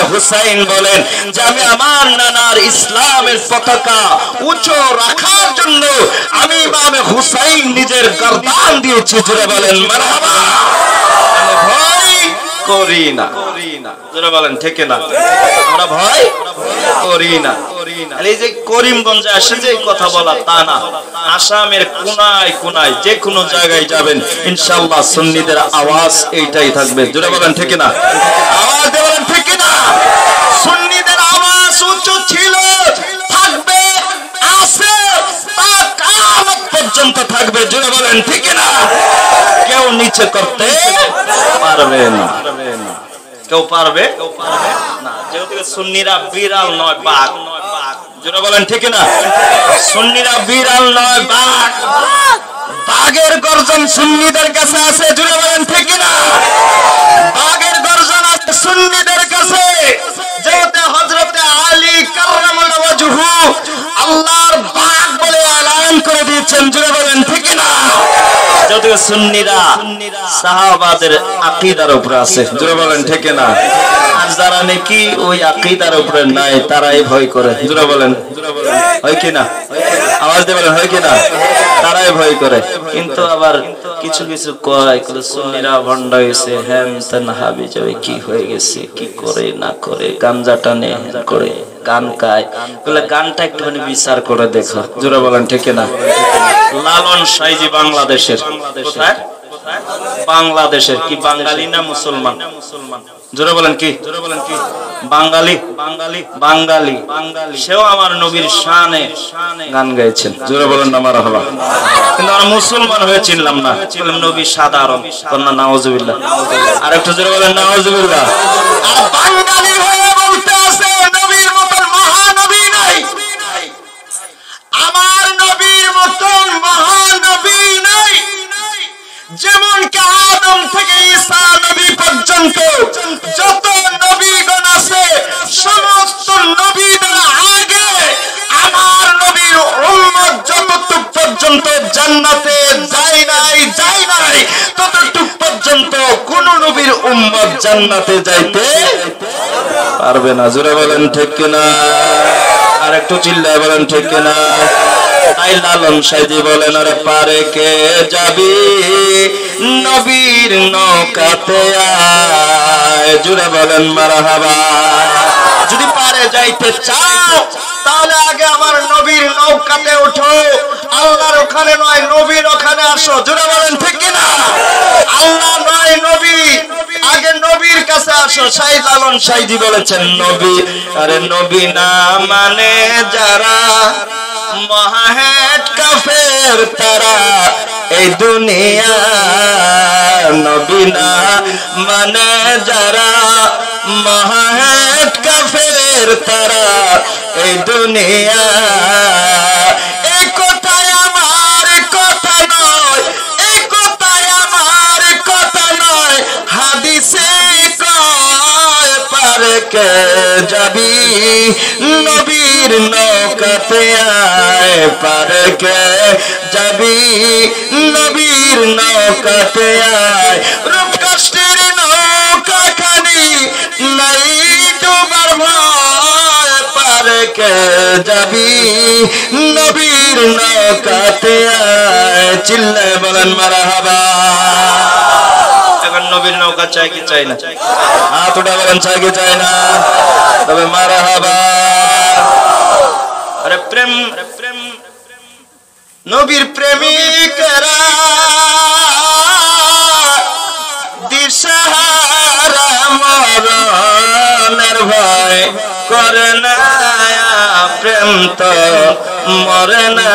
হুসাইন বলেন যে আমি আমার নানার ইসলামের পতাকা উঁচু রাখার জন্য আমি ইমামে হুসাইন নিজের গর্দান দিয়েছি। জোরে বলেন মারহাবা। ভয় করি না, জোরে বলেন ঠিক না? আমরা ভয় করি না। এই যে করিমগঞ্জে আসে যে কথা বলা তা না, আসামের কোনায় কোনায় যে কোনো জায়গায় যাবেন ইনশাআল্লাহ সুন্নিদের আওয়াজ এইটাই থাকবে। জোরে বলেন ঠিক না? আওয়াজ বলেন ঠিক না? সুন্নিদের আওয়াজ উচ্চ ছিল, থাকবে, আছে, তা কিয়ামত পর্যন্ত থাকবে। জোরে বলেন ঠিক না? কেউ নিচে করতে পারবে না, কেউ পারবে না। যেহেতু সুন্নিরা বিড়াল নয় বাঘ। জোরে বলেন ঠিক না? সুন্নিরা বিড়াল নয় বাঘ। বাঘের গর্জন সুন্নিদের কাছে আছে। জোরে বলেন ঠিক না? বাঘের গর্জন আছে সুন্নিদের কাছে। যেহেতু হযরতে আলী কাররামাল্লাহু ওয়াজহু আল্লাহর বাঘ বলে এলান করে দিয়েছেন। জোরে বলেন ঠিক না? যেহেতু সুন্নিরা সাহাবাদের আকীদার উপরে আছে। জোরে বলেন ঠিক না? আর যারা নাকি ওই আকীদার উপরে নাই তারাই ভয় করে। জোরে বলেন হয় কি না? আওয়াজ দিয়ে বলেন হয় কি না? তারাই ভয় করে। কিন্তু আবার কিছু কিছু কয় সুন্নিরা ভণ্ড হয়েছে, হ্যান তেন হাবি যাবে, কি হয়ে গেছে, কি করে না করে, গাঞ্জা টানে করে, গান গায়, বলে গানটা একটুখানি বিচার করে দেখো। জোরে বলেন ঠিক না? লালন সাইজি বাংলাদেশের, কোথায়? বাংলাদেশের। কি বাঙালি না মুসলমান? জোরে বলেন কি? বাঙালি। সেও আমার নবীর শানে গান গাইছেন। জোরে বলেন না মারহাবা। কিন্তু আমরা মুসলমান হয়ে চিনলাম না, বললাম নবী সাধারণ। কন্যা নাউজুবিল্লাহ। আর একটু জোরে বলেন নাউজুবিল্লাহ। আর বাঙালি হয়ে বলতে আছে নবীর মতন মহানবী নাই, আমার নবীর মতন মহানবী নাই। যেমন কি আদম থেকে ঈসা নবী পর্যন্ত যত নবীগণ আছে, সমস্ত নবীদের আগে আমার নবীর উম্মত যতটুক পর্যন্ত জান্নাতে যায় নাই ততটুক পর্যন্ত কোন নবীর উম্মত জান্নাতে যাইতে পারবে না। জোরে বলেন ঠিক কিনা? আর একটু চিল্লায় বলেন ঠিক কিনা? তাই লালন সাইজি বলেন আরে পারে কে যাবি নবীর নৌকাতে আয়। জোরে বলেন মারহাবা। যদি পারে যাইতে চাও তাহলে আগে আমার নবীর নৌকাতে ওঠো। আল্লাহর ওখানে নয়, নবীর ওখানে আসো। জোরে বলেন ঠিক কিনা? আল্লাহ নয় নবী, আগে নবীর কাছে আসো। সাইদ লালন সাইজি বলেছেন নবী, আরে নবী না মানে যারা মহাহেড কাফের তারা এই দুনিয়া, নবী না মানে যারা মহাহেড কাফের তারা এই দুনিয়া। এই কথায় আমার কথা নয়, এই কথায় আমার কথা নয়, হাদিসে কয় পারে কে যাবি নবীর নৌকাতে আয়। পারে কে যাবি নবীর নৌকাতে আয়। রূপ কষ্টের নৌকা খানি নাই ডুবার ভয়। পারে কে যাবি নবীর নৌকাতে আয়। চিল্লায় বলেন মারহাবা। এখন নবীর নৌকা চাই কি চাই না? হাত উঠে বলেন চাই কি চাই না? তবে মারহাবা। আরে প্রেম, নবীর প্রেমিকরা দিশাহারা মরণের ভয় করে না, প্রেম তো মরে না।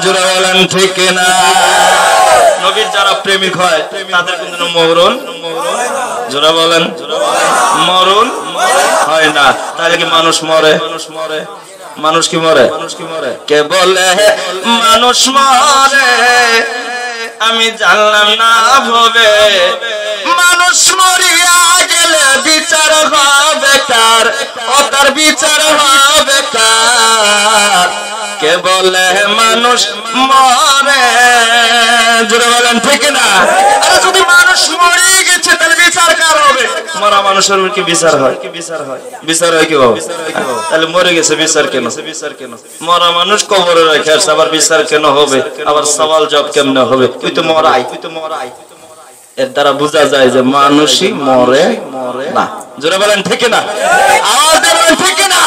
জোরে বলেন ঠিক না? নবীর যারা প্রেমিক হয় তাদের কিন্তু মরণ, জোরে বলেন, মরণ হয় না। তাহলে কি মানুষ মরে? মানুষ কি মরে? কে বলে মানুষ মরে আমি জানলাম না ভবে। মানুষ মরিয়া গেলে বিচার হবে কার? ও তার বিচার হবে কার? কে বলে মানুষ মরে? জোরে বলেন ঠিক না? আরে যদি মানুষ মরে গেছে তাহলে বিচার কার হবে? মরা মানুষের কি বিচার হয়? বিচার হয় কি বাবা? তাহলে মরে গেছে বিচার কেন? মরা মানুষ কবরে রেখে আসছে, আবার বিচার কেন হবে? আবার সওয়াল জবাব কেমনে হবে? তুই তো মরাই। এর দ্বারা বোঝা যায় যে মানুষই মরে না। জোরে বলেন ঠিক না? আওয়াজ দিয়ে বলেন ঠিক না?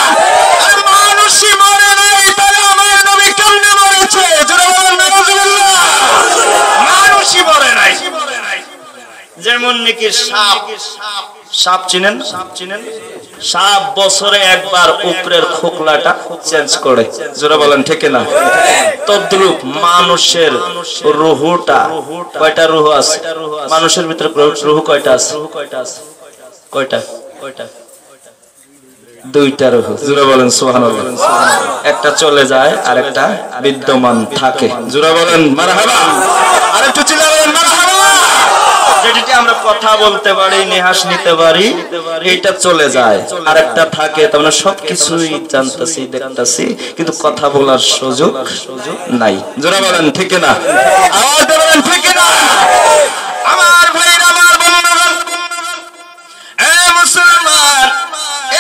আর মানুষই মরে নাই, তাহলে আমার নবী কেমনে মরেছে? জোরে বলেন নাউজুবিল্লাহ। মানুষই মরে নাই। যেমন নাকি সাপ চিনেন? সাপ বছরে একবার উপরের খোকলাটা চেঞ্জ করে। জোরে বলেন ঠিক না? তদ্রূপ মানুষের রুহটা, কয়টা রুহ আছে মানুষের ভিতরে? রুহ কয়টা আছে? কয়টা? দুইটা রুহ। জোরে বলেন সুবহানাল্লাহ। একটা চলে যায় আর একটা বিদ্যমান থাকে। জোরে বলেন মারহাবা। আর একটু চিল্লা বলেন মারহাবা। যেটা আমরা কথা বলতে পারি, নিহাস নিতে পারি, এইটা চলে যায়, আর একটা থাকে। তার মানে সবকিছুই জানতেছি, দেখতেছি, কিন্তু কথা বলার সুযোগ নাই। জোরে বলেন ঠিক না? আওয়াজ দিয়ে বলেন ঠিক না? আমার ভাইরা, আমার বন্ধুগণ, মুসলমান,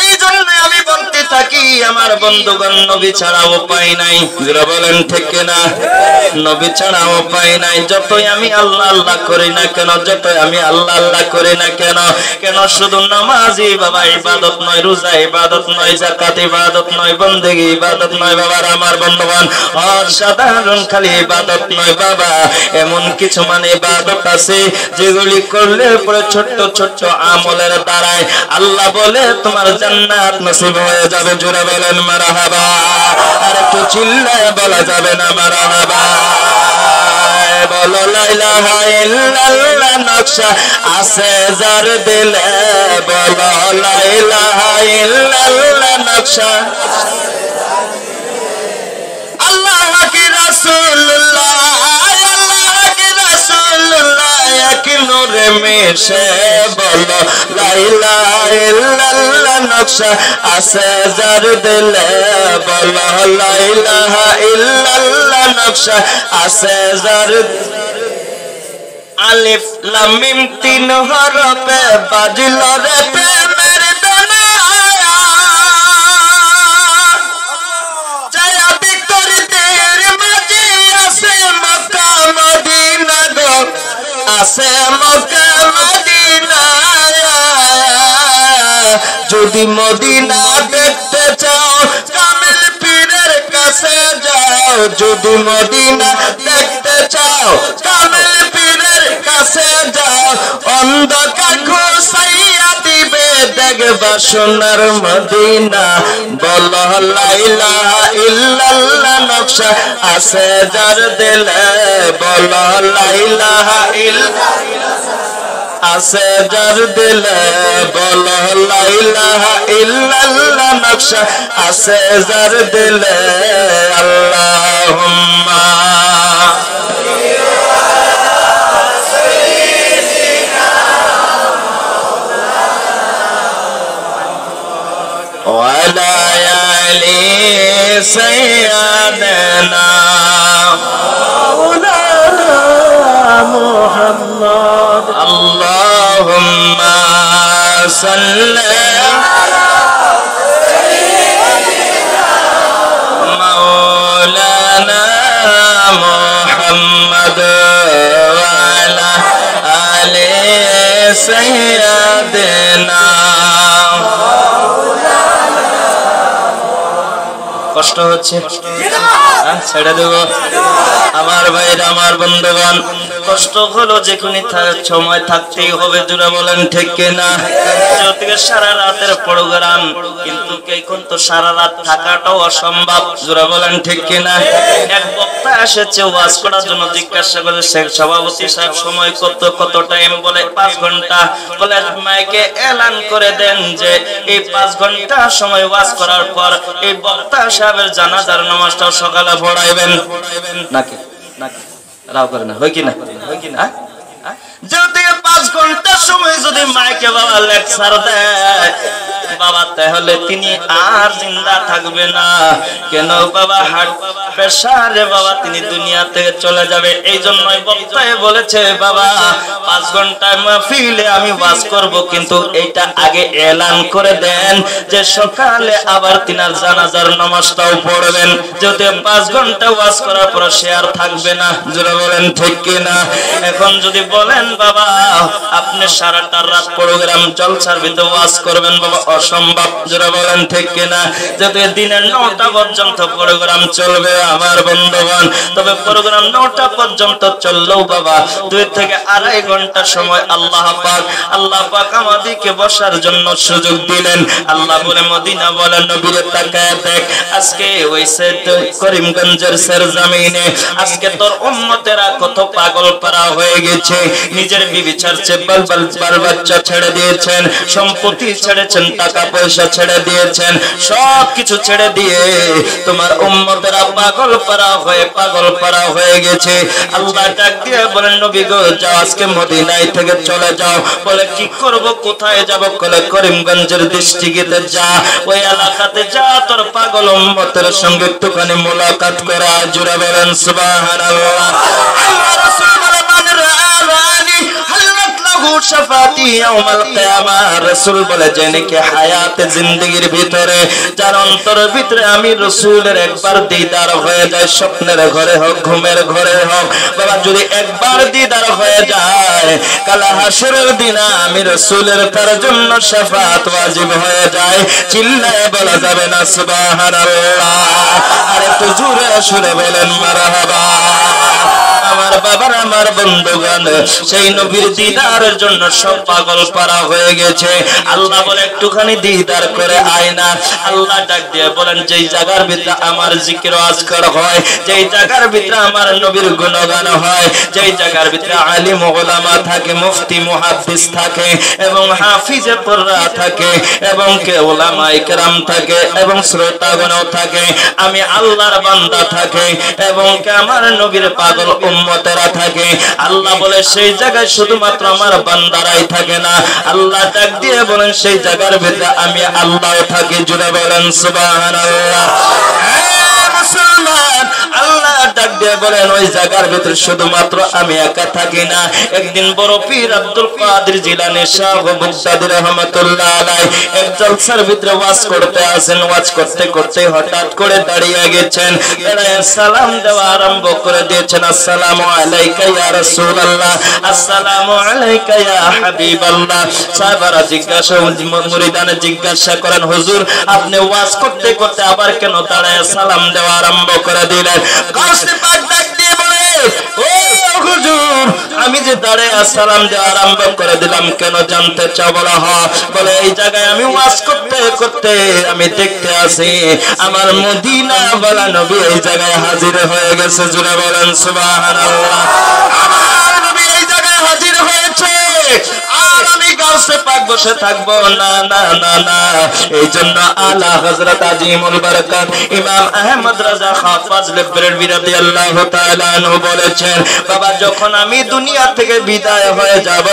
এই জন্য আমি বলতে থাকি আমার বন্ধুগণ, নবী ছাড়া উপায় নাই। যারা বলেন ঠিক না? নবী ছাড়া উপায় নাই। যতই আমি আল্লাহ আল্লাহ করি না কেন, যতই আমি আল্লাহ আল্লাহ করি না কেন, কেন শুধু নামাজি বাবা ইবাদত নয়, রোজা ইবাদত নয়, যাকাত ইবাদত নয়, বন্দেগী ইবাদত নয় বাবার, আমার বন্ধুগণ, অসাধারণ খালি ইবাদত নয় বাবা, এমন কিছু মানে ইবাদত আছে যেগুলি করলে পরে ছোট্ট ছোট্ট আমলের দ্বারায় আল্লাহ বলে তোমার জান্নাত নসিব হয়ে যাবে। জোরে বলেন মারহাবা। আর একটু চিল্লায় বলা যাবে না মারহাবা? বলো লা ইলাহা ইল্লাল্লাহ নকশা আছে যার দিলে, বলো লা ইলাহা ইল্লাল্লাহ নকশা। আল্লাহ কি রাসূলুল্লাহ, আল্লাহ কি রাসূলুল্লাহ, এক নূরে মিশে, বলো লা ইলাহা ইল্লাল্লাহ নকশা আছে যার দিলে, বলো লা ইলাহা ইল্লাল্লাহ নকশা আছে যার। আলিফ লাম মিম তিন হরফে বাজল রে প্রেমের দানা, ছায়া বিকরিতের মাঝে আছে মক্কা মদিনা গো, আছে মক্কা মদিনা। যদি মদিনা দেখতে চাও কামিল পীরের কাছে যাও, যদি মদিনা দেখতে চাও কামিল পীরের কাছে যাও, অন্ধকার ঘুষাইয়া দিবে দেখবা সোনার মদিনা। বলো লা ইলাহা ইল্লাল্লাহ নকশা আছে যার দিলে, বলো লা ইলাহা ইল্লাল্লাহ আছে যার দিলে, বলো লা ইলাহা ইল্লাল্লাহ নকশা আছে যার দিলে। আল্লাহুম্মা ওয়া লা আলি সাইয়্যিদানা মুহাম্মদ। আল্লাহুম্মা সাল্লি আলা সাইয়্যিদিনা মাওলানা মুহাম্মদ ওয়া আলা আলি সাইয়্যিদিনা। কষ্ট হচ্ছে? ছেড়ে দেব আমার ভাইরা, আমার বন্ধুগণ, কষ্ট হলো যেখানে সময় থাকতেই হবে। জোরে বলেন ঠিক কিনা? যদিও সারা রাতের প্রোগ্রাম, কিন্তু এখন তো সারা রাত থাকাটাও অসম্ভব। জোরে বলেন ঠিক কিনা? এক বক্তা এসেছে ওয়াজ করার জন্য, জিজ্ঞাসা করে শেখ সভাপতি সাহেব সময় কত টাইম? বলে 5 ঘন্টা। বলে মাইকে এলান করে দেন যে এই 5 ঘন্টা সময় ওয়াজ করার পর এই বক্তা সাহেবের জানাজার নামাজটাও সকালে পড়াইবেন নাকি? রাও করে না, হয় কি না? যদি 5 ঘন্টা সময় যদি মাইকে বাবা লেকচার দেয়, বাবা তাহলে তিনি আর জিন্দা থাকবে না কেন বাবা? হার্ট প্রেসারে বাবা তিনি দুনিয়া থেকে চলে যাবে। এই জন্যই বক্তায় বলেছে বাবা 5 ঘন্টায় মাহফিলে আমি ওয়াজ করব, কিন্তু এটা আগে এলান করে দেন যে সকালে আবার তিনার জানাজার নামাজটাও পড়বেন। যদি 5 ঘন্টা ওয়াজ করার পর সে আর থাকবে না, যারা বলেন ঠিক কিনা? এখন যদি বলেন বাবা আপনি সারাটা রাত প্রোগ্রাম জলসার ভিতরে ওয়াজ করবেন বাবা, অসম্ভব, যারা বলেন ঠিক কিনা? যদি দিনের 9টা পর্যন্ত প্রোগ্রাম চলবে আমার বন্ধুগণ, তবে প্রোগ্রাম 9টা পর্যন্ত চললেও বাবা 2 থেকে 2.5 ঘন্টা সময় আল্লাহ পাক আমাদেরকে বসার জন্য সুযোগ দিলেন। আল্লাহ বলে মদিনা বলে নবীর তাকায় দেখ, আজকে ওই করিমগঞ্জের সরজমিনে আজকে তোর উম্মতেরা কত পাগল পারা হয়ে গেছে। নিজের বিবি ছাড়ছে, বাল বাচ্চা ছেড়ে দিয়েছেন, সম্পত্তি ছেড়েছেন, টাকা পয়সা ছেড়ে দিয়েছেন, সব কিছু ছেড়ে দিয়ে তোমার উম্মতেরা পাগল পারা হয়ে গেছে। আল্লাহ ডাক দিয়ে বলেন নবী গো যাও আজকে মদিনায় থেকে চলে যাও। বলে কি করব, কোথায় যাব? বলে করিমগঞ্জের ডিস্ট্রিক্টে যা, ওই এলাকাতে যা, তোর পাগল উম্মতের সঙ্গে একটুখানি মোলাকাত করা। জুড়ে বলেন সুবহানাল্লাহ। আল্লাহ রাসূল বলে মান রাআনি হাল্লাত লাহু শাফাতি ইয়াউমাল কিয়ামা। রাসূল বলে যে নাকি হায়াতে জিন্দেগীর ভিতরে যার অন্তরের ভিতরে আমি রাসূলের একবার দিদার হয়ে যায়, স্বপ্নের ঘরে হোক ঘুমের ঘরে হোক বাবা, যদি একবার দিদার হয়ে যায় কাল হাসরের দিন আমি রাসূলের তার জন্য শাফাত ওয়াজিব হয়ে যায়। চিল্লায়ে বলা যাবে না সুবহানাল্লাহ? আরে তো জোরে সুরে বলেন মারহাবা। আমার বাবার আমার বন্ধুগণ সেই নবীর দিদারের জন্য সব পাগল পারা হয়ে গেছে। আল্লাহ বলে একটুখানি দিদার করে আয় না। আল্লাহ ডাক দিয়ে বলেন যেই জায়গার ভিতরে আমার জিকির আজকার হয়, যেই জায়গার ভিতরে আমার নবীর গুণগান হয়, যেই জায়গার ভিতরে আলিম ওলামা থাকে, মুফতি মুহাদ্দিস থাকে এবং হাফিজে কুরআন থাকে এবং কে ওলামায়ে কেরাম থাকে এবং শ্রোতাগণও থাকে, আমি আল্লাহর বান্দা থাকে এবং কে আমার নবীর পাগল উম্মতেরা থাকে। আল্লাহ বলে সেই জায়গায় শুধুমাত্র আমার বান্দারাই থাকে না, আল্লাহ ডাক দিয়ে বলেন সেই জায়গার ভিতরে আমি আল্লাহ থাকি। জুড়ে বলেন সুবহানাল্লাহ। মুসলমান আল্লাহ ডাক দিয়ে বলেন ওই জায়গার ভিতরে শুধুমাত্র আমি একা থাকি না। একদিন বড় পীর আব্দুল কাদের জিলানী শাহ বুগদাদি রহমাতুল্লাহ আলাইহি এক জলসার ভিতরে ওয়াজ করতে আসেন। ওয়াজ করতে করতে হঠাৎ করে দাঁড়িয়ে গেছেন, দাঁড়িয়ে সালাম দেওয়া আরম্ভ করে দিয়েছেন। আসসালামু আলাইকা ইয়া রাসূলুল্লাহ, আসসালামু আলাইকা ইয়া হাবিবাল্লাহ। সাহাবারা জিজ্ঞাসা, মুরিদানে জিজ্ঞাসা করেন হুজুর আপনি ওয়াজ করতে করতে আবার কেন দাঁড়ায় সালাম দেওয়া আরম্ভ করে দিলেন? গাউসে পাক ডাক দিয়ে বলে ও হুজুর আমি যে দাঁড়ায় সালাম দেওয়া আরম্ভ করে দিলাম কেন জানতে চাও? বলা হয় বলে এই জায়গায় আমি ওয়াজ করতে করতে আমি দেখতে আসি আমার মদিনা ওয়ালা নবী এই জায়গায় হাজির হয়ে গেছে। জুড়ে বলেন সুবহানাল্লাহ। আমার নবী এই জায়গায় হাজির হয়েছে আর আমি গাউসে পাক বসে থাকবো না না না না। এই জন্য আলা হযরত আজিমুল বারাকাত ইমাম আহমদ রাজা খান ফাজলে বেরেলভী রাদিয়াল্লাহু তাআলা আনহু বলেছেন বাবা যখন আমি দুনিয়া থেকে বিদায় হয়ে যাব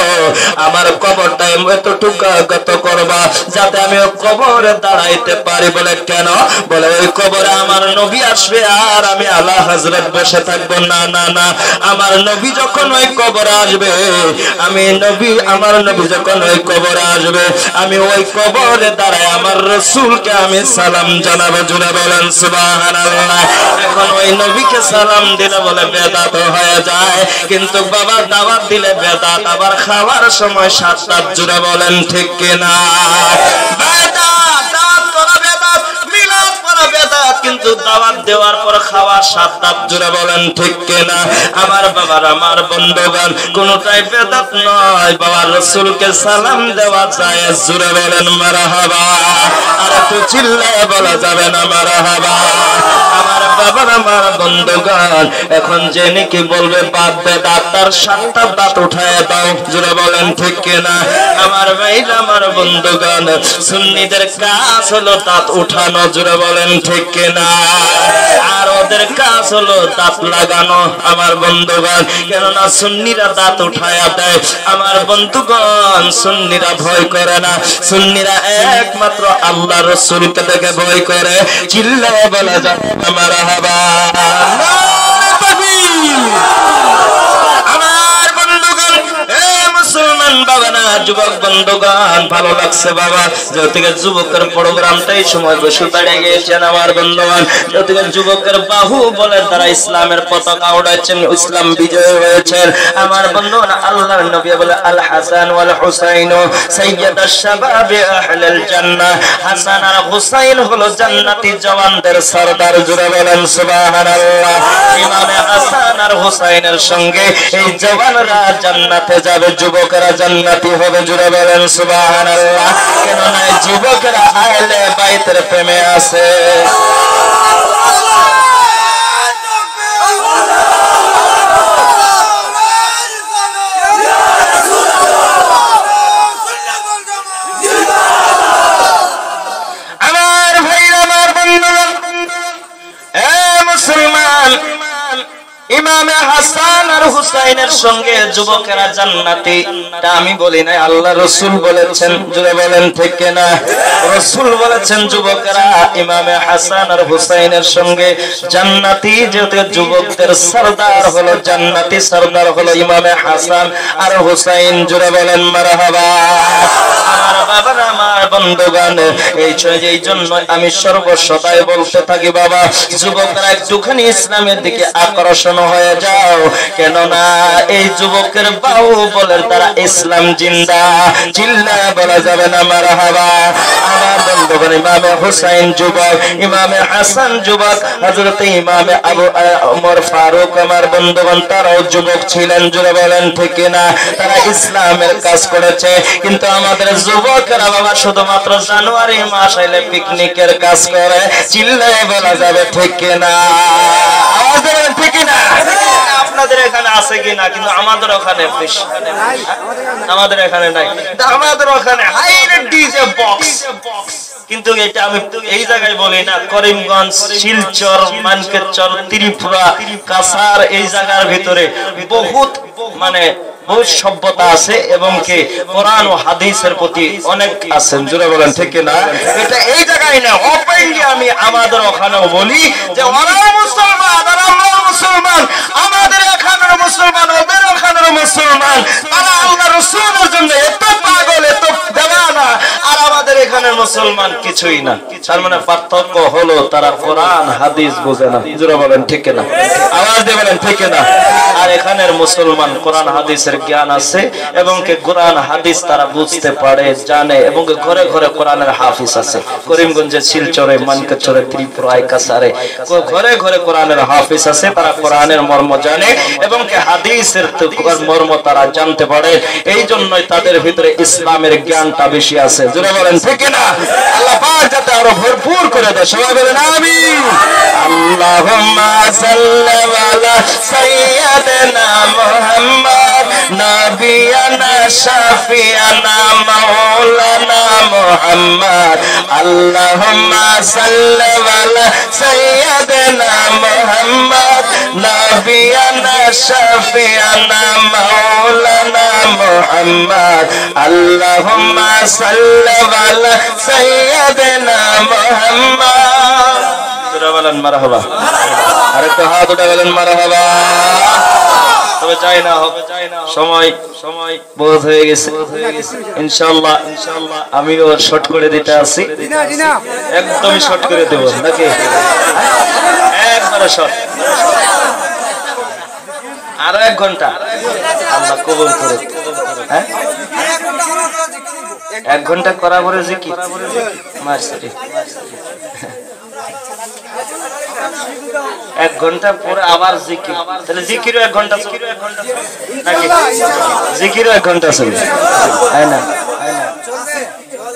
আমার কবরটা এতটুকু গত করবা যাতে আমি ওই কবরে দাঁড়াইতে পারি। বলে কেন? বলে ওই কবরে আমার নবী আসবে আর আমি আলা হযরত বসে থাকবো না না না। আমার নবী যখন ওই কবরে আসবে আমি নবী, আমার নবী যখন ওই কবরে আসবে আমি ওই কবরে দাঁড়ায় আমার রাসূলকে আমি সালাম জানাবো। জুড়ে বলেন সুবহানাল্লাহ। এখন ওই নবীকে সালাম দিলে বলে বেদাত হয়ে যায়, কিন্তু বাবা দাওয়াত দিলে বেদাত, আবার খাওয়ার সময় সাতটা। জুড়ে বলেন ঠিক কিনা? বেদাত, দাওয়াত করা বেদাত, মিলাদ করা বেদাত, কিন্তু দাওয়াত দেওয়ার পর খাওয়া সাতটা। জুড়ে বলেন ঠিক কিনা? আমার বাবার আমার বন্ধুগণ কোনটাই বেদাত নয়, বাবা রাসূলকে সালাম দেওয়া যায়। জুড়ে বলেন মারহাবা। আর একটু চিল্লায়ে বলা যাবে না মারহাবা? আমার বাবার আমার বন্ধুগণ, এখন যে নাকি বলবে বাদ দে দাঁত, তার 7টা দাঁত উঠায় দাও, জোরে বলেন ঠিক কিনা? আমার ভাইরা আমার বন্ধুগণ, সুন্নিদের কাজ হলো দাঁত উঠানো, জোরে বলেন ঠিক কিনা? আর ওদের কাজ হলো দাঁত লাগানো আমার বন্ধুগণ, কেননা সুন্নিরা দাঁত উঠায়া দেয়। আমার বন্ধুগণ, সুন্নিরা ভয় করে না, সুন্নিরা একমাত্র আল্লাহ রাসূলকে দেখে ভয় করে। চিল্লায়ে বলা যায় মারহাবা। আমার বন্ধুগণ, মুসলমান বাবানা, যুবক বন্ধুগণ, ভালো লাগছে বাবা যৌতুকের যুবকের প্রোগ্রামটা এই সময় বসে বেড়ে গিয়েছেন। আমার বন্ধুগণ, যৌতুকের যুবকের বাহু বলে তারা ইসলামের পতাকা উড়াচ্ছেন, ইসলাম বিজয় হয়েছেন। আমার বন্ধুগণ, আল্লাহর নবী বলে আল হাসান ওয়াল হুসাইন সাইয়্যিদাশ শাবাবি আহলিল জান্নাহ। হাসান আর হুসাইন হলো জান্নাতি জওয়ানদের সরদার, জোরে বলেন সুবহানাল্লাহ। ইমামে হাসান আর হুসাইনের সঙ্গে এই জওয়ানরা জান্নাতে যাবে, যুবকেরা জান্নাতি হবে, জোরে বলেন সুবহানাল্লাহ। কেন না যুবকেরা আহলে বাইতের প্রেমে আছে। আমার ভাইরা আমার বন্ধুগণ, মুসলমান, ইমামে হাসান আর হুসাইনের সঙ্গে যুবকেরা জান্নাতি, তা আমি বলি না, আল্লাহ রাসূল বলেছেন, জোরে বলেন ঠিক কিনা? রাসূল বলেছেন যুবকেরা ইমামে হাসান আর হুসাইনের সঙ্গে জান্নাতি, যেহেতু যুবকদের সরদার হলো জান্নাতি, সরদার হলো ইমামে হাসান আর হুসাইন, জোরে বলেন মারহাবা। আমার বাবারা আমার বন্ধুগণ, এই জন্য আমি সর্বসদাই বলতে থাকি বাবা, যুবকরা একটুখানি ইসলামের দিকে আকর্ষণ হয়ে যাও, কেননা এই যুবকের বাহু বলে তারা ইসলাম জিন্দা, চিল্লায়া বলা যাবে না মারহাবা। আমার বন্ধুগণ, ইমামে হুসাইন যুবক, ইমামে হাসান যুবক, হযরত ইমামে আবু ওমর ফারুক আমার বন্ধুগণ তারাও যুবক ছিলেন, জোরে বলেন ঠিক কিনা? তারা ইসলামের কাজ করেছে, কিন্তু আমাদের যুবকেরা বাবা শুধুমাত্র জানুয়ারি মাস আইলে পিকনিকের কাজ করে, চিল্লায়া বলা যাবে ঠিক কিনা? আওয়াজ দেবেন ঠিক কিনা? আপনাদের এখানে আছে কিনা? কিন্তু আমাদের ওখানে বেশি, আমাদের এখানে নাই, আমাদের ওখানে হাইরে ডিজে বক্স। কিন্তু এটা আমি এই জায়গায় বলি না, করিমগঞ্জ, শিলচর, মানকেচর, ত্রিপুরা, কাছার, এই জায়গার ভিতরে বহুত মানে বহুত সভ্যতা আছে এবং কি কোরআন ও হাদিসের প্রতি অনেক আছেন, জোরে বলেন ঠিক না? এটা এই জায়গায় না, ওপেনলি আমি আমাদের ওখানেও বলি যে ওরা মুসলমান আর আমরা মুসলমান, আমাদের এখানের মুসলমান ওদের ওখানের মুসলমান, তারা আল্লাহ রাসূলের জন্য এত পাগল, এত দেওয়ানা, আর আমাদের এখানের মুসলমান কিছুই না। তার মানে পার্থক্য হলো তারা কোরআন হাদিস বোঝে না, জোরে বলেন ঠিক না? আওয়াজ দিয়ে বলেন ঠিক না? আর এখানের মুসলমান কোরআন হাদিসের জ্ঞান আছে এবং কি কোরআন হাদিস তারা বুঝতে পারে, জানে, এবং ঘরে ঘরে কোরআনের হাফিজ আছে। করিমগঞ্জে, শিলচরে, মানকেচরে, ত্রিপুরায়, কাছারে ঘরে ঘরে কোরআনের হাফিজ আছে, তারা কোরআনের মর্ম জানে এবং কি হাদিসের মর্ম তারা জানতে পারে। এই জন্যই তাদের ভিতরে ইসলামের জ্ঞানটা বেশি আছে, জোরে বলেন ঠিক না? আল্লাহ পাক যাতে আরো ভরপুর করে দেয়, সবাই বলেন আমিন। আল্লাহুম্মা সাল্লি আলা সাইয়্যিদিনা মুহাম্মদ নাবিয়ানা শাফিয়ানা মাওলানা মুহাম্মদ। আল্লাহুম্মা সাল্লি আলা সাইয়্যিদিনা মুহাম্মদ নাবিয়ানা শাফিয়ানা মাওলানা মুহাম্মদ। আল্লাহুম্মা সাল্লি আলা সাইয়্যিদিনা মুহাম্মদ। জোরে বলেন মারহাবা। আরেকটু হাত উঠে বলেন মারহাবা। তবে চাই না হোক, সময় বহুত হয়ে গেছে, ইনশাআল্লাহ আমিও শর্ট করে দিতে আসি, একদমই শর্ট করে দেব নাকি? একবারে শর্ট, আরো 1 ঘন্টা আল্লাহ কবুল করে। হ্যাঁ, 1 ঘন্টা করা পরে জিকির মারছি, 1 ঘন্টা পরে আবার জিকির, তাহলে জিকিরও 1 ঘন্টা নাকি? জিকিরও 1 ঘন্টা চলবে, তাই না?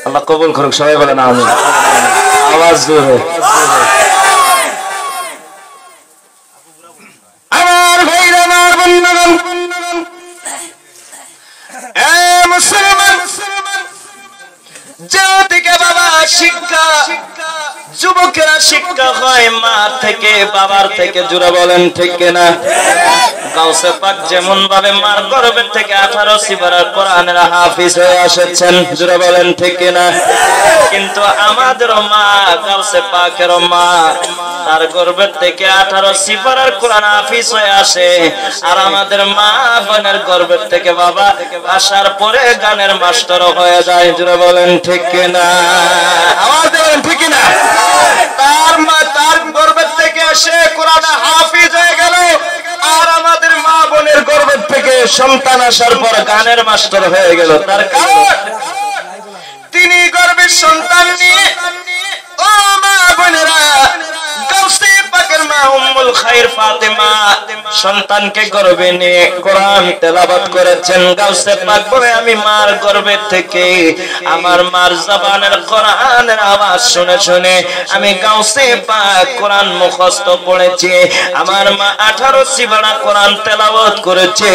আল্লাহ কবুল করুক, সবাই বলেন আমিন। আওয়াজ জোরে। শিক্ষা, যুবকেরা শিক্ষা হয় মা থেকে, বাবার থেকে। জোরে বলেন ঠিক কিনা? গাউসে পাক যেমন ভাবে মার গর্ভের থেকে 18 সিফারার কোরআনের হাফিজ হয়ে এসেছেন। জোরে বলেন ঠিক কিনা? কিন্তু আমাদের মা, গাউসে পাকের মা, তার গর্ভের থেকে 18 সিফারার কোরআন হাফিজ হয়ে আসে। আর আমাদের মা বোনের গর্ভের থেকে বাবা আসার পরে গানের মাস্টার হয়ে যায়। জোরে বলেন ঠিক কিনা? আওয়াজ দেন ঠিক কিনা? তার মা তার গর্ভের থেকে এসে কোরআন হাফিজ হয়ে গেল, আর আমাদের মা বোনের গর্ভের থেকে সন্তান আসার পর গানের মাস্টার হয়ে গেল। তার কারণ তিনি গর্ভের সন্তান নিয়ে, ও মা বোনেরা, গাউসে পাকের মা উম্মুল খায়র ফাতেমা সন্তানকে গর্ভে নিয়ে কোরআন তেলাওয়াত করেছেন। গাউসে পাক বলে, আমি মার গর্ভে থেকে আমার মার জবানের কোরআনের আওয়াজ শুনে শুনে আমি গাউসে পাক কোরআন মুখস্থ পড়েছি। আমার মা 18 সিফারা কোরআন তেলাওয়াত করেছে,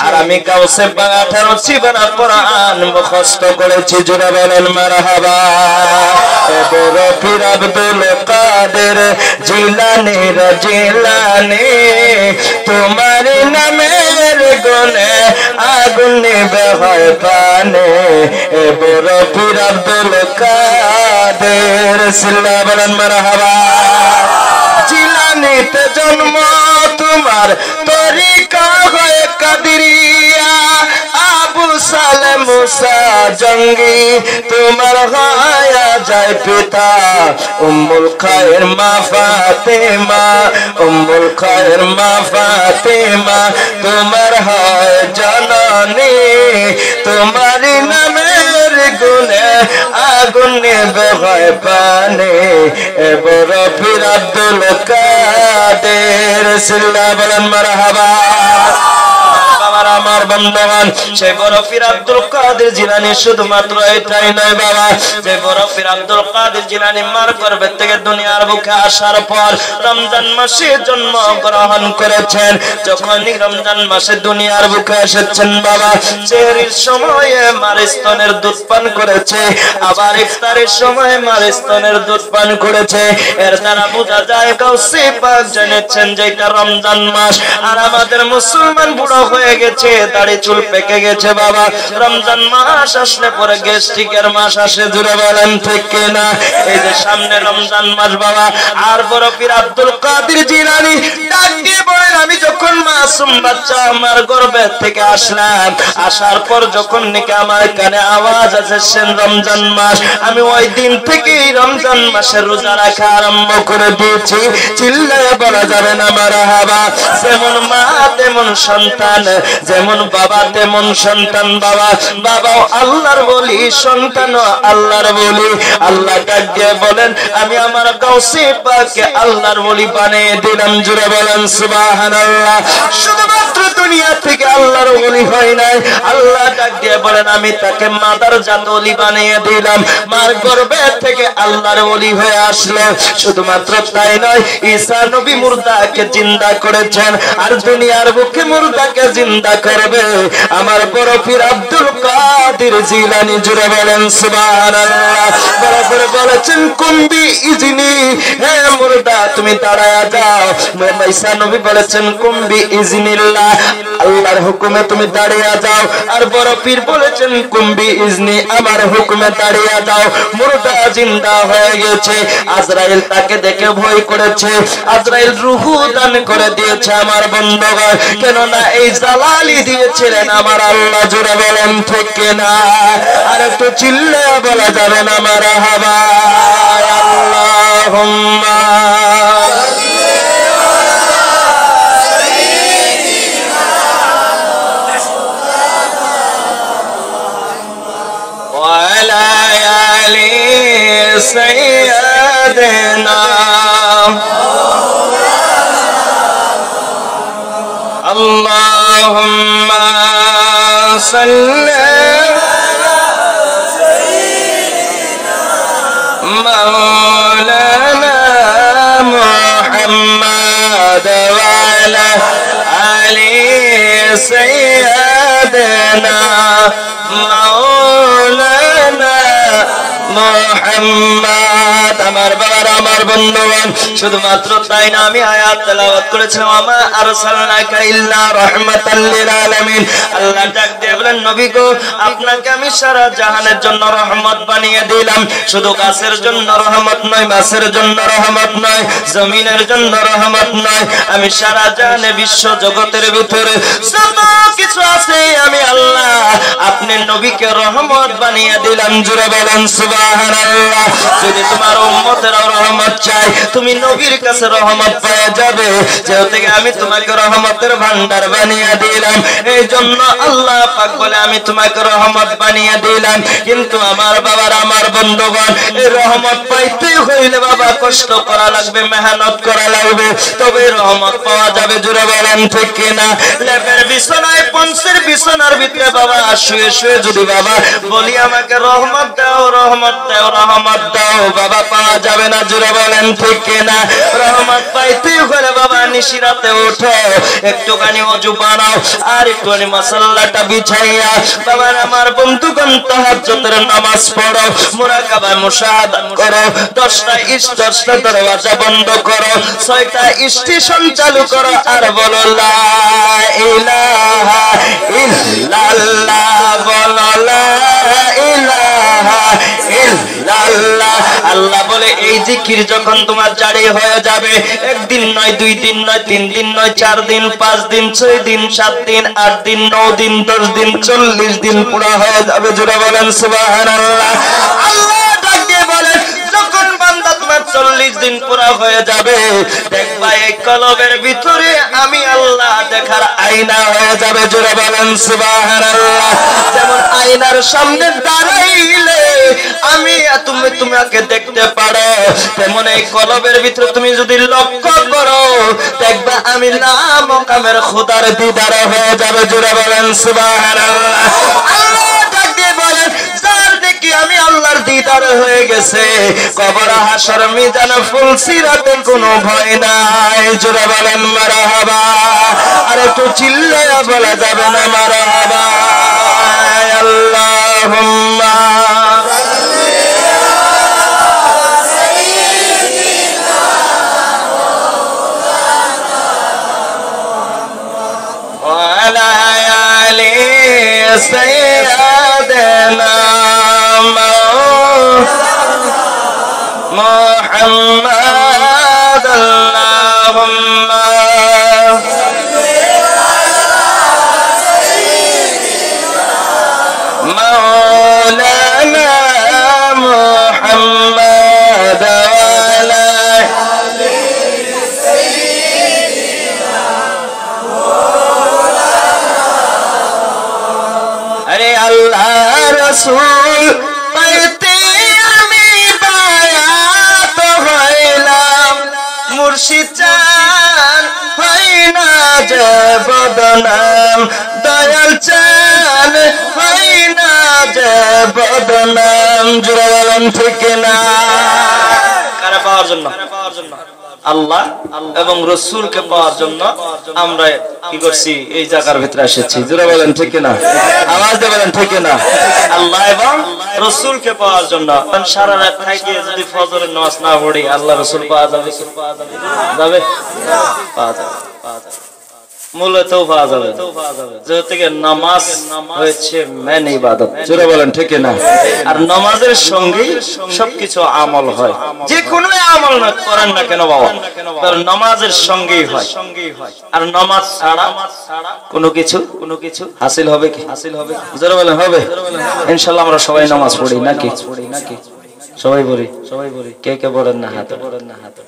আর আমি গাউসে পাক 18 সিফারা কোরআন মুখস্থ করেছি। জোরে বলেন মারহাবা। বড় পীর আব্দুল কাদের জিলানী জিলানী, তোমার নামের গুণে আগুন নিবে হয় প্রাণে। বড় পীর আব্দুল কাদের, সিল্লা বলেন মারহাবা। জিলানীতে জন্ম তোমার, তরিকা হয় কাদরিয়া। আবু সালে মুসা জঙ্গি তোমার হায়া যায় পিতা। উম্মুল খায়র মা ফাতেমা, উম্মুল খায়র মা ফাতেমা তোমার হয় জননী। তোমার নামের গুণে আগুন নেবে হয় প্রাণে। বড় পীর আব্দুল কাদের, সিল্লা বলেন মারহাবা। আমার বন্ধুগণ, সেই বড় পীর আব্দুল কাদের জিলানী শুধুমাত্র এটাই নয় বাবা, যে বড় পীর আব্দুল কাদের জিলানী মার গর্ভে থেকে দুনিয়ার বুকে আসার পর রমজান মাসে জন্ম গ্রহণ করেছেন। যখন রমজান মাসে দুনিয়ার বুকে এসেছেন বাবা, সেহরির সময়ে মার স্তনের দুধ পান করেছে, আবার ইফতারের সময় মার স্তনের দুধ পান করেছে। এর দ্বারা বোঝা যায় গাউসে পাক জেনেছেন যে এটা রমজান মাস। আর আমাদের মুসলমান বুড়ো হয়ে গেছে, দাড়ি চুল পেকে গেছে বাবা। রমজান মাস আসলে পরে গ্যাস্ট্রিকের মাস আসে। জুড়ে বলেন ঠিক কিনা? এই যে সামনে রমজান মাস বাবা, আর বড় পীর আব্দুল কাদের জিলানী ডাক দিয়ে বলেন, আমি যখন মাসুম বাচ্চা আমার গর্ভে থেকে আসলাম, আসার পর যখন নাকি আমার কানে আওয়াজ আসে রমজান মাস, আমি ওই দিন থেকেই রমজান মাসের রোজা রাখা আরম্ভ করে দিয়েছি। চিল্লায় বলা যাবে না মারহাবা। যেমন মা তেমন সন্তান, যেমন বাবা তেমন সন্তান। বাবা বাবাও আল্লাহর বলি, সন্তানও আল্লাহর বলি। আল্লাহ ডাক দিয়ে বলেন, আমি আমার গাউসে পাককে আল্লাহর বলি বানিয়ে দিলাম। জুড়ে বলেন সুবহানাল্লাহ। শুধুমাত্র দুনিয়া থেকে আল্লাহর বলি হয় নাই, আল্লাহ ডাক দিয়ে বলেন, আমি তাকে মাদার জাত ওলি বানিয়ে দিলাম। মার গর্ভে থেকে আল্লাহর ওলি হয়ে আসলো। শুধুমাত্র তাই নয়, ঈসা নবী মুর্দাকে জিন্দা করেছেন, আর দুনিয়ার বুকে মুর্দাকে জিন্দা করবে আমার বড় পীর আব্দুল কাদের জিলানী। জুড়ে বলেন সুবহানাল্লাহ। বড় করে বলেছেন, কুম্বি ইজনি, হে মুর্দা তুমি দাঁড়ায়া যাও। ঈসা নবী বলেছেন, কুম্বি ইজনিল্লাহ, আল্লাহর হুকুমে তুমি দাঁড়িয়ে যাও। আর বড় পীর বলেছেন, কুম্বি ইজনি, আমার হুকুমে দাঁড়িয়ে যাও। মুর্দা জিন্দা হয়ে গেছে। আজরাইল তাকে দেখে ভয় করেছে, আজরাইল রূহু দান করে দিয়েছে আমার বন্ধুগণ। কেননা এই জালালি দিয়েছিলেন আমার আল্লাহ। জুড়ে বলেন ঠিক কিনা? আর একটু চিল্লে বলা যাবে না মারহাবা। আল্লাহুম্মা ওয়ালা আলি সাইয়্যিদিনা আল্লাহুম্মা সাল্লি মাওলানা মুহাম্মদ ওয়া আলা আলি সাইয়্যিদিনা মাওলানা মুহাম্মদ। আমার বাবার আমার বন্ধুগণ, শুধুমাত্র তাই না, আমি আয়াত তেলাওয়াত করেছিলাম, আমা আরসালনাকা ইল্লা রাহমাতাল লিল আলামিন। আল্লাহ ডাক দিয়ে বলেন, নবী গো, আপনাকে আমি সারা জাহানের জন্য রহমত বানিয়ে দিলাম। শুধু গাছের জন্য রহমত নয়, মাছের জন্য রহমত নয়, জমিনের জন্য রহমত নয়, আমি সারা জাহানে বিশ্ব জগতের ভিতরে যত কিছু আছে আমি আল্লাহ আপনি নবীকে রহমত বানিয়ে দিলাম। জুড়ে বলেন সুবহানাল্লাহ। যদি তোমার উম্মতেরাও রহমত চায়, তুমি নবীর কাছে রহমত পেয়ে যাবে, যেহেতু আমি তোমাকে রহমতের ভান্ডার বানিয়ে দিলাম। এই জন্য আল্লাহ পাক বলে, আমি তোমাকে রহমত বানিয়ে দিলাম। কিন্তু আমার বাবার আমার বন্ধুগণ, এই রহমত পাইতে হইলে বাবা কষ্ট করা লাগবে, মেহনত করা লাগবে, তবে রহমত পাওয়া যাবে। জুড়ে বলেন ঠিক কিনা? লেপের বিছানায়, পঞ্চের বিছানার ভিতরে বাবা শুয়ে শুয়ে যদি বাবা বলি আমাকে রহমত দাও, রহমত দাও, রহমত দাও, বাবা পাওয়া যাবে না। জুড়ে বলেন ঠিক কিনা? রহমত পাইতে হলে বাবা নিশিরাতে ওঠো, একটুখানি ওযু বানাও, আর একটুখানি মাসাল্লাটা বিছাইয়া বাবা আমার বন্ধুগণ তাহাজ্জুদের নামাজ পড়ো, মুরাকাবা মুশাহাদা করো, 10টা দরওয়াজা বন্ধ করো, 6টা স্টেশন চালু করো, আর বলো লা ইলাহা ইল্লাল্লাহ, বলো লা ইলাহা ইল্লাল্লাহ। আল্লাহ বলে, এই জিকির যখন তোমার জারি হয়ে যাবে, একদিন নয়, 2 দিন নয়, 3 দিন নয়, 4 দিন, 5 দিন, 6 দিন, 7 দিন, 8 দিন, 9 দিন, 10 দিন, 40 দিন পুরা হয়ে যাবে। জোরে বলেন সুবহানাল্লাহ। আল্লাহ ডাক দিয়ে বলে, যখন বান্দা তোমার 40 দিন পুরা হয়ে যাবে, দেখবা এই কলবের ভিতরে আমি আল্লাহ দেখার আয়না হয়ে যাবে। জোরে বলেন সুবহানাল্লাহ। যেমন আয়নার সামনে দাঁড়াইলে আমি তোমাকে দেখতে পারো, তেমন এই কলবের ভিতরে তুমি যদি লক্ষ্য করো, দেখবা আমি নাম কামের খোদার দিদার হয়ে যাবে। জোরে বলেন সুবহানাল্লাহ। আল্লাহ ডাক দিয়ে বলেন, যার দেখি আমি আল্লাহর দিদার হয়ে গেছে, কবর হাসর মিজান ফুলসিরাতে কোনো ভয় নাই। জোরে বলেন মারহাবা। আর একটু চিল্লায়া বলা যাবে না মারহাবা? আল্লাহুম্মা وعلى آل سيدنا محمد اللهم مولانا محمد وعلى अरे अल्लाह रसूल पाइते আমি বায়াত হইলাম, মুর্শিদ চান হয় না যে বদনাম, দয়াল চান হয় না যে বদনাম। জোরে বলেন ঠিক না? কারা পাওয়ার জন্য? আল্লাহ এবং রসুলকে পাওয়ার জন্য আমরা কি করছি? এই জায়গার ভিতরে এসেছি। জোরে বলেন ঠিক না? আওয়াজ দিয়ে বলেন ঠিক না? আল্লাহ এবং রসুলকে পাওয়ার জন্য। সারা রাত থেকে যদি ফজরের নামাজ না পড়ি, আল্লাহ রসুল পাওয়া যাবে? যাবে? পাওয়া যাবে, পাওয়া যাবে, মূলত পাওয়া যাবে। যেহেতু নামাজ হয়েছে মেন ইবাদত। জোরে বলেন ঠিক না? আর নামাজের সঙ্গে সবকিছু আমল হয়, যে কোনো আমল না করেন না কেন বাবা, তার নামাজের সঙ্গেই হয়। আর নামাজ ছাড়া কোনো কিছু হাসিল হবে কি? হাসিল হবে? জোরে বলেন হবে? ইনশাআল্লাহ আমরা সবাই নামাজ পড়ি নাকি? সবাই পড়ি, সবাই পড়ি। কে কে পড়েন না হাতে? পড়েন না হাতে?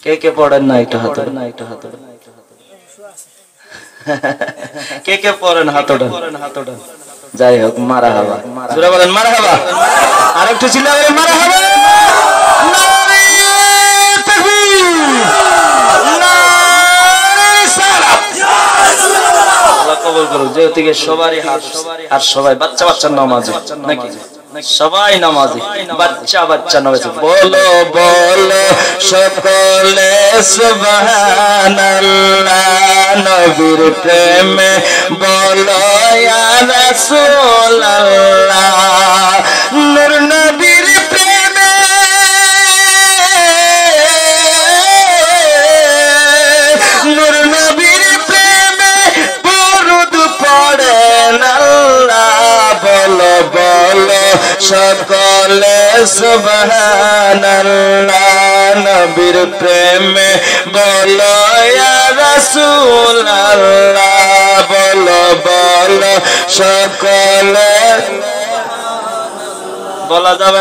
কে কে পড়েন না একটু হাতে? না একটু হাতে? কে কে পড়েন হাত ওঠান? যাই হোক, মারহাবা। জোরে বলেন মারহাবা। আরেকটু চিল্লা বলেন মারহাবা। নারে তাকবীর, নারে সালাত। আল্লাহ কবুল করুক। যেহেতু সবারই হাত, আর সবাই বাচ্চা বাচ্চার নামাজ নাকি? সবাই নামাজি, বাচ্চা বাচ্চা নামাজি। বলো বলো সকলে সুবহানাল্লাহ, নবীর প্রেমে বলো ইয়া রাসূলুল্লাহ, নূর নবীর প্রেমে নূর নবীর প্রেমে বুরুদ পড়েন আল্লাহ। বলো বলো সকলে সুবহানাল্লাহ, নবীর প্রেমে বলো ইয়া রাসূলুল্লাহ, বলো বলো সকলে বলা যাবে